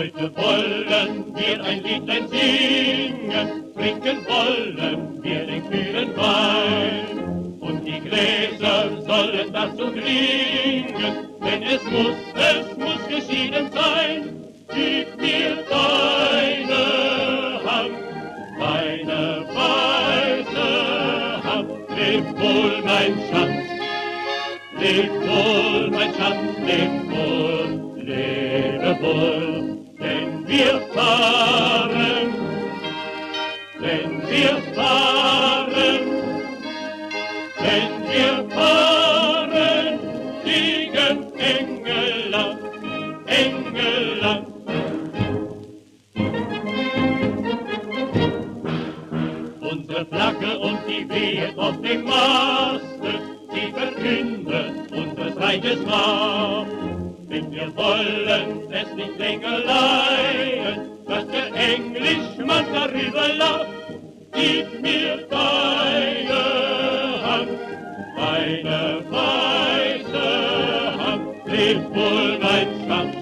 Heute wollen wir ein Liedlein singen, trinken wollen wir den kühlen Wein. Und die Gläser sollen dazu klingen, denn es muss geschieden sein. Gib mir deine Hand, deine weiße Hand. Leb wohl, mein Schatz, leb wohl, mein Schatz, leb wohl, lebe wohl. Denn wir fahren, denn wir fahren, denn wir fahren gegen England, England. Unsere Flagge und die weht auf dem Maste, die verkündet unseres Reiches Macht. Denn wir wollen es nicht länger leiden, dass der Englischmann darüber lacht. Gib mir deine Hand, deine weiße Hand. Leb wohl, mein Schatz,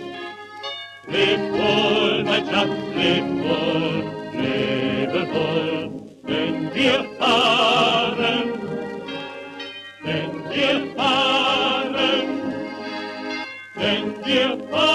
leb wohl, mein Schatz, leb wohl, lebe wohl. Denn wir fahren, denn wir fahren, denn wir fahren.